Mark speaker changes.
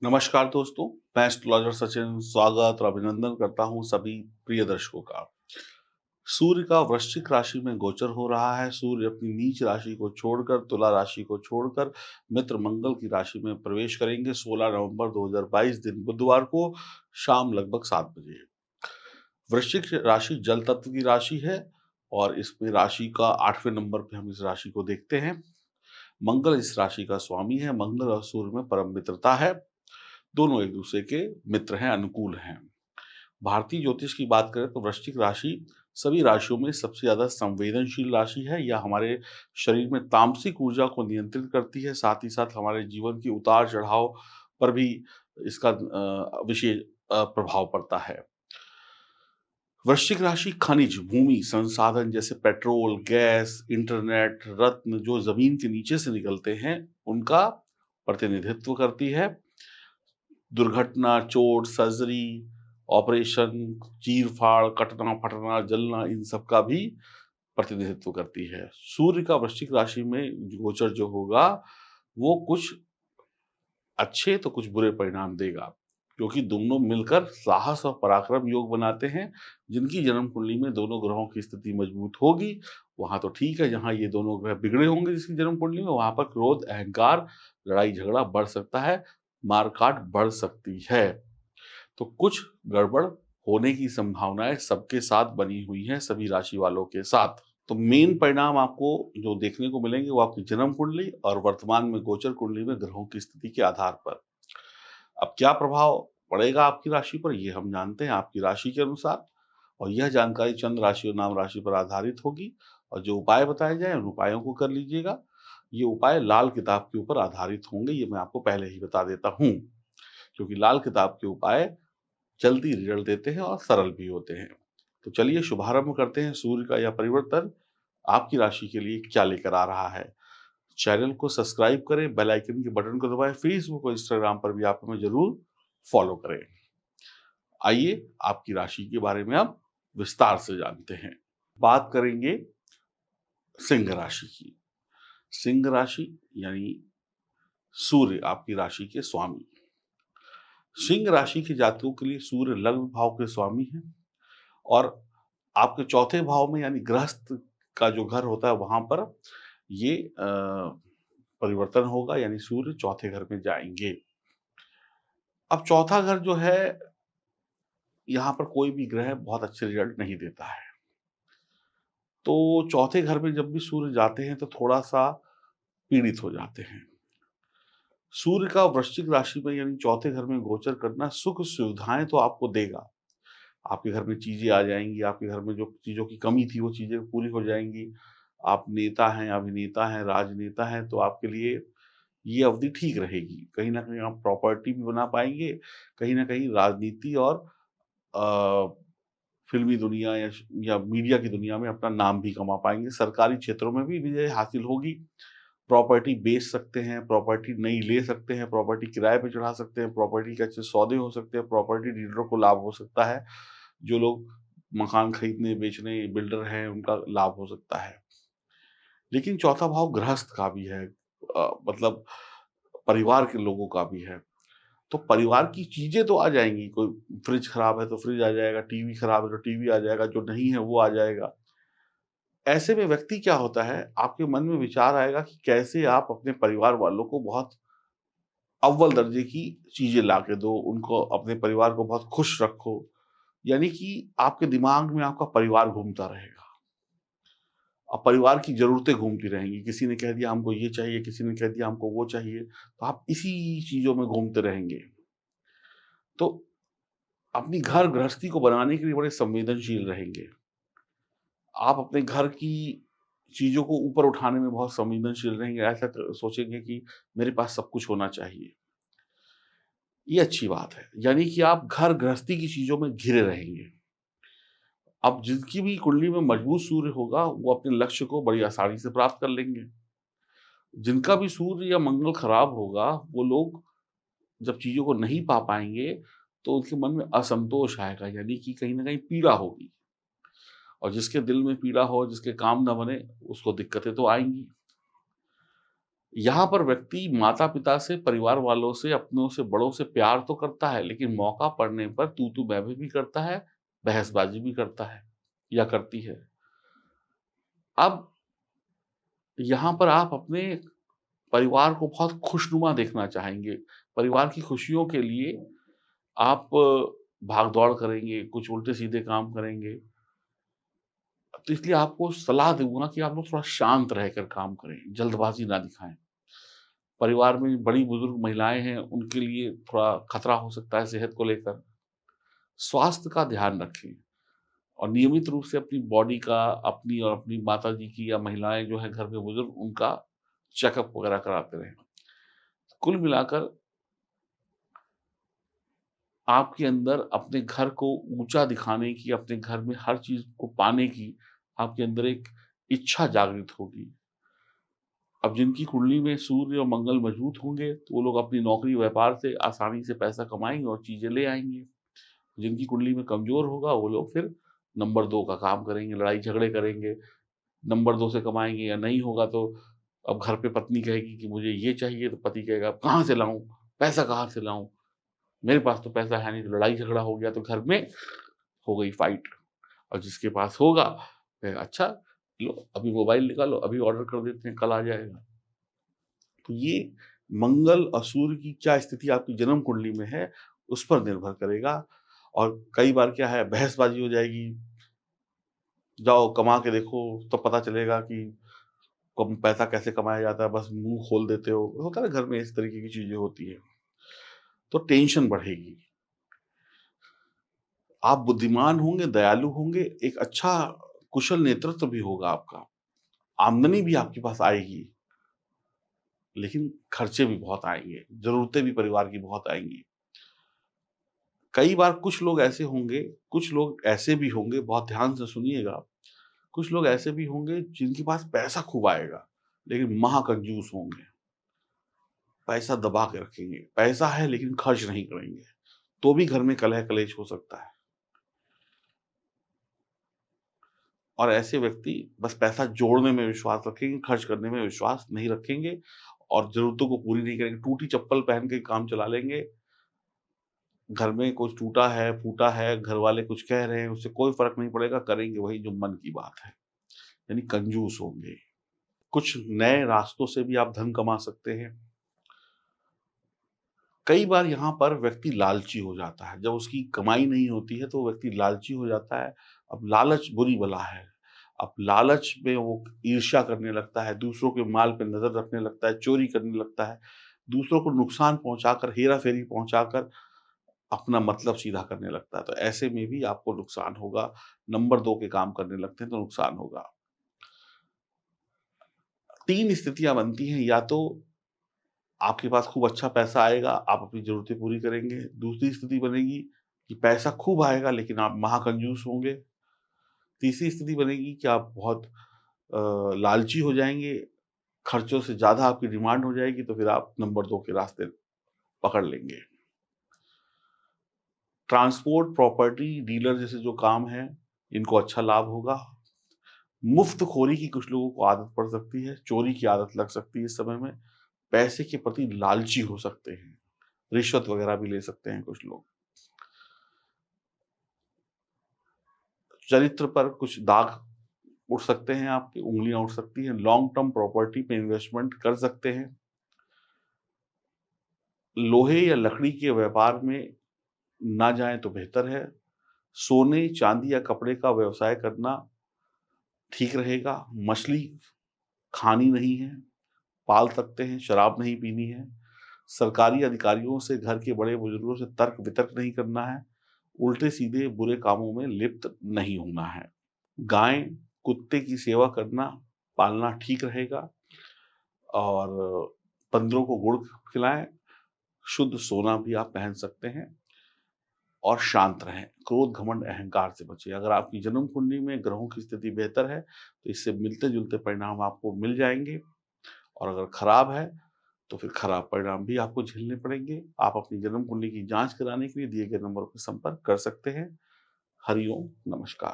Speaker 1: नमस्कार दोस्तों, मैं एस्ट्रोलॉजर सचिन स्वागत और अभिनंदन करता हूं सभी प्रिय दर्शकों का। सूर्य का वृश्चिक राशि में गोचर हो रहा है। सूर्य अपनी नीच राशि को छोड़कर तुला राशि को छोड़कर मित्र मंगल की राशि में प्रवेश करेंगे 16 नवंबर 2022 दिन बुधवार को शाम लगभग 7 बजे। वृश्चिक राशि जल तत्व की राशि है और इसमें राशि का 8वें नंबर पे हम इस राशि को देखते हैं। मंगल इस राशि का स्वामी है। मंगल और सूर्य में परम मित्रता है। दोनों एक दूसरे के मित्र हैं, अनुकूल हैं। भारतीय ज्योतिष की बात करें तो वृश्चिक राशि सभी राशियों में सबसे ज़्यादा संवेदनशील राशि है। यह हमारे शरीर में तामसिक ऊर्जा को नियंत्रित करती है, साथ ही साथ हमारे जीवन की उतार-चढ़ाव पर भी इसका विशेष प्रभाव पड़ता है। वृश्चिक राशि खनिज, भूमि, संसाधन जैसे पेट्रोल, गैस, इंटरनेट, रत्न जो ज़मीन के नीचे से निकलते हैं, उनका प्रतिनिधित्व करती है। दुर्घटना, चोट, सर्जरी, ऑपरेशन, चीर-फाड़, कटना-फटना, जलना इन सब का भी प्रतिनिधित्व करती है। सूर्य का वृश्चिक राशि में गोचर जो होगा, वो कुछ अच्छे तो कुछ बुरे परिणाम देगा, क्योंकि दोनों मिलकर साहस और पराक्रम योग बनाते हैं। जिनकी जन्म कुंडली में दोनों ग्रहों की स्थिति मजबूत होगी, वहाँ तो ठीक है। जहाँ ये दोनों ग्रह बिगड़े होंगे जिसकी जन्म कुंडली में, वहाँ पर क्रोध, अहंकार, लड़ाई-झगड़ा बढ़ सकता है, मार-काट बढ़ सकती है। तो कुछ गड़बड़ होने की संभावनाएँ सबके साथ बनी हुई हैं, सभी राशि वालों के साथ। तो मेन परिणाम आपको जो देखने को मिलेंगे वो आपकी जन्म कुंडली और वर्तमान में गोचर कुंडली में ग्रहों की स्थिति के आधार पर। अब क्या प्रभाव पड़ेगा आपकी राशि पर, ये हम जानते हैं आपकी राशि के अनुसार, और यह जानकारी चंद्र राशि और नाम राशि पर आधारित होगी। और जो उपाय बताए जाएँ उन उपायों को कर लीजिएगा। ये उपाय लाल किताब के ऊपर आधारित होंगे, ये मैं आपको पहले ही बता देता हूँ, क्योंकि लाल किताब के उपाय जल्दी रिजल्ट देते हैं और सरल भी होते हैं। तो चलिए शुभारंभ करते हैं। सूर्य का यह परिवर्तन आपकी राशि के लिए क्या लेकर आ रहा है। चैनल को सब्सक्राइब करें, बेल आइकन के बटन को दबाएं, फेसबुक और इंस्टाग्राम पर भी आप हमें ज़रूर फॉलो करें। आइए आपकी राशि के बारे में अब विस्तार से जानते हैं। बात करेंगे सिंह राशि की। सिंह राशि यानी सूर्य आपकी राशि के स्वामी। सिंह राशि के जातकों के लिए सूर्य लग्न भाव के स्वामी हैं और आपके चौथे भाव में यानी गृहस्थ का जो घर होता है वहाँ पर ये परिवर्तन होगा, यानी सूर्य चौथे घर में जाएँगे। अब चौथा घर जो है, यहाँ पर कोई भी ग्रह बहुत अच्छे रिजल्ट नहीं देता है। तो चौथे घर में जब भी सूर्य जाते हैं तो थोड़ा-सा पीड़ित हो जाते हैं। सूर्य का वृश्चिक राशि में यानी चौथे घर में गोचर करना सुख-सुविधाएँ तो आपको देगा। आपके घर में चीज़ें आ जाएँगी, आपके घर में जो चीज़ों की कमी थी वो चीज़ें पूरी हो जाएँगी। आप नेता हैं, अभिनेता हैं, राजनेता हैं, तो आपके लिए ये अवधि ठीक रहेगी। कहीं न कहीं आप प्रॉपर्टी भी बना पाएँगे, कहीं न कहीं राजनीति और अ, फ़िल्मी दुनिया या मीडिया की दुनिया में अपना नाम भी कमा पाएँगे। सरकारी क्षेत्रों में भी विजय हासिल होगी। प्रॉपर्टी बेच सकते हैं, प्रॉपर्टी नई ले सकते हैं, प्रॉपर्टी किराए पे चढ़ा सकते हैं, प्रॉपर्टी के अच्छे सौदे हो सकते हैं, प्रॉपर्टी डीलरों को लाभ हो सकता है। जो लोग मकान खरीदने, बेचने, बिल्डर हैं, उनका लाभ हो सकता है। लेकिन चौथा भाव गृहस्थ का भी है, मतलब परिवार के लोगों का भी है। तो परिवार की चीज़ें तो आ जाएँगी, कोई फ्रिज खराब है तो फ्रिज आ जाएगा, टीवी खराब है तो टीवी आ जाएगा, जो नहीं है वो आ जाएगा। ऐसे में व्यक्ति क्या होता है, आपके मन में विचार आएगा कि कैसे आप अपने परिवार वालों को बहुत अव्वल दर्जे की चीज़ें ला के दो, उनको अपने परिवार को बहुत खुश रखो। यानी कि आपके दिमाग में आपका परिवार घूमता रहेगा। अब परिवार की ज़रूरतें घूमती रहेंगी। किसी ने कह दिया हमको ये चाहिए, किसी ने कह दिया हमको वो चाहिए, तो आप इसी चीज़ों में घूमते रहेंगे। तो अपनी घर गृहस्थी को बनाने के लिए बड़े संवेदनशील रहेंगे। आप अपने घर की चीज़ों को ऊपर उठाने में बहुत संवेदनशील रहेंगे। ऐसा सोचेंगे कि मेरे पास सब कुछ होना चाहिए। ये अच्छी बात है। यानी कि आप घर गृहस्थी की चीज़ों में घिरे रहेंगे। अब जिनकी भी कुंडली में मजबूत सूर्य होगा, वो अपने लक्ष्य को बड़ी आसानी से प्राप्त कर लेंगे। जिनका भी सूर्य या मंगल खराब होगा, वो लोग जब चीज़ों को नहीं पा पाएँगे, तो उनके मन में असंतोष आएगा, यानी कि कहीं न कहीं पीड़ा होगी। और जिसके दिल में पीड़ा हो, जिसके काम ना बने, उसको दिक्कतें तो आएँगी। यहाँ पर व्यक्ति माता-पिता से, परिवार वालों से, अपनों से, बड़ों से प्यार तो करता है, लेकिन मौका पड़ने पर तू-तू, मैं-मैं भी करता है, बहसबाजी भी करता है या करती है। अब यहाँ पर आप अपने परिवार को बहुत खुशनुमा देखना चाहेंगे। परिवार की खुशियों के लिए आप भाग-दौड़ करेंगे, कुछ उल्टे-सीधे काम करेंगे। तो इसलिए आपको सलाह दूँगा कि आप लोग थोड़ा शांत रहकर काम करें, जल्दबाज़ी ना दिखाएँ। परिवार में बड़ी-बुज़ुर्ग महिलाएँ हैं, उनके लिए थोड़ा खतरा हो सकता है सेहत को लेकर। स्वास्थ्य का ध्यान रखें और नियमित रूप से अपनी बॉडी का, अपनी और अपनी माताजी की या महिलाएँ जो हैं घर में बुज़ुर्ग, उनका चेकअप वगैरह कराते रहें। कुल मिलाकर आपके अंदर अपने घर को ऊँचा दिखाने की, अपने घर में हर चीज़ को पाने की आपके अंदर एक इच्छा जागृत होगी। अब जिनकी कुंडली में सूर्य और मंगल मजबूत होंगे, तो वो लोग अपनी नौकरी, व्यापार से आसानी से पैसा कमाएँगे और चीज़ें ले आएँगे। जिनकी कुंडली में कमज़ोर होगा, वो लोग फिर नंबर 2 का काम करेंगे, लड़ाई-झगड़े करेंगे। नंबर 2 से कमाएँगे या नहीं होगा तो अब घर पे पत्नी कहेगी कि मुझे ये चाहिए, तो पति कहेगा कहाँ से लाऊँ? पैसा कहाँ से लाऊँ? मेरे पास तो पैसा है नहीं, तो लड़ाई-झगड़ा हो गया तो घर में हो गई फाइट। और जिसके पास होगा कहेगा अच्छा लो अभी मोबाइल निकालो, अभी ऑर्डर कर देते हैं, कल आ जाएगा। तो ये मंगल और सूर्य की क्या स्थिति आपकी जन्म कुंडली में है, उस पर निर्भर करेगा। और कई बार क्या है बहसबाजी हो जाएगी, जाओ कमा के देखो तब पता चलेगा कि कम पैसा कैसे कमाया जाता है, बस मुँह खोल देते हो। होता है ना घर में इस तरीके की चीज़ें होती हैं, तो टेंशन बढ़ेगी। आप बुद्धिमान होंगे, दयालु होंगे, एक अच्छा कुशल नेतृत्व भी होगा आपका, आमदनी भी आपके पास आएगी, लेकिन खर्चे भी बहुत आएँगे, ज़रूरतें भी परिवार की बहुत आएँगी। कई बार कुछ लोग ऐसे भी होंगे, बहुत ध्यान से सुनिएगा, कुछ लोग ऐसे भी होंगे जिनके पास पैसा खूब आएगा, लेकिन महाकंजूस होंगे, पैसा दबा के रखेंगे। पैसा है लेकिन खर्च नहीं करेंगे, तो भी घर में कलह-कलेश हो सकता है। और ऐसे व्यक्ति बस पैसा जोड़ने में विश्वास रखेंगे, खर्च करने में विश्वास नहीं रखेंगे और ज़रूरतों को पूरी नहीं करेंगे। टूटी चप्पल पहन के काम चला लेंगे, घर में कुछ टूटा है, फूटा है, घरवाले कुछ कह रहे हैं, उससे कोई फ़र्क नहीं पड़ेगा, करेंगे वही जो मन की बात है, यानी कंजूस होंगे। कुछ नए रास्तों से भी आप धन कमा सकते हैं। कई बार यहाँ पर व्यक्ति लालची हो जाता है, जब उसकी कमाई नहीं होती है, तो व्यक्ति लालची हो जाता है। अब लालच बुरी बला है। अब लालच में वो ईर्ष्या करने लगता है, दूसरों के माल पे नज़र रखने लगता है, चोरी करने लगता है, दूसरों को नुकसान पहुँचाकर, हेरा-फेरी पहुँचाकर अपना मतलब सीधा करने लगता है। तो ऐसे में भी आपको नुकसान होगा, नंबर 2 के काम करने लगते हैं तो नुकसान होगा। 3 स्थितियाँ बनती हैं, या तो आपके पास खूब अच्छा पैसा आएगा, आप अपनी ज़रूरतें पूरी करेंगे। दूसरी स्थिति बनेगी कि पैसा खूब आएगा लेकिन आप महाकंजूस होंगे। तीसरी स्थिति बनेगी कि आप बहुत लालची हो जाएँगे, खर्चों से ज़्यादा आपकी डिमांड हो जाएगी तो फिर आप नंबर 2 के रास्ते पकड़ लेंगे। ट्रांसपोर्ट, प्रॉपर्टी डीलर जैसे जो काम हैं, इनको अच्छा लाभ होगा। मुफ़्तख़ोरी की कुछ लोगों को आदत पड़ सकती है, चोरी की आदत लग सकती है इस समय में, पैसे के प्रति लालची हो सकते हैं, रिश्वत वग़ैरह भी ले सकते हैं कुछ लोग। चरित्र पर कुछ दाग उठ सकते हैं आपकी, उँगलियाँ उठ सकती हैं, लॉन्ग टर्म प्रॉपर्टी पे इन्वेस्टमेंट कर सकते हैं। लोहे या लकड़ी के व्यापार में ना जाएँ तो बेहतर है। सोने, चांदी या कपड़े का व्यवसाय करना ठीक रहेगा। मछली खानी नहीं है, पाल सकते हैं, शराब नहीं पीनी है। सरकारी अधिकारियों से, घर के बड़े-बुजुर्गों से तर्क-वितर्क नहीं करना है। उल्टे-सीधे बुरे कामों में लिप्त नहीं होना है। गाय, कुत्ते की सेवा करना, पालना ठीक रहेगा और बंदरों को गुड़ खिलाएँ, शुद्ध सोना भी आप पहन सकते हैं और शांत रहें। क्रोध, घमंड, अहंकार से बचें। अगर आपकी जन्म कुंडली में ग्रहों की स्थिति बेहतर है, तो इससे मिलते-जुलते परिणाम आपको मिल जाएँगे और अगर खराब है, तो फिर खराब परिणाम भी आपको झेलने पड़ेंगे। आप अपनी जन्म कुंडली की जाँच कराने के लिए दिए गए नंबरों पर संपर्क कर सकते हैं। हरि ओम, नमस्कार।